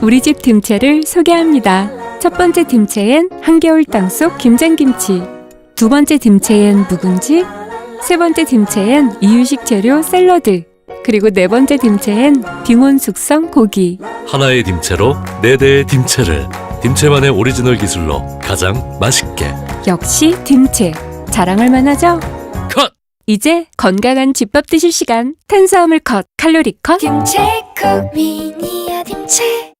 우리 집 딤채를 소개합니다. 첫 번째 딤채엔 한겨울 땅속 김장김치, 두 번째 딤채엔 묵은지, 세 번째 딤채엔 이유식 재료 샐러드, 그리고 네 번째 딤채엔 빙온 숙성 고기. 하나의 딤채로 4대의 딤채를 딤채만의 오리지널 기술로 가장 맛있게. 역시 딤채, 자랑할 만하죠? 컷! 이제 건강한 집밥 드실 시간. 탄수화물 컷, 칼로리 컷. 딤채국 미니야 딤채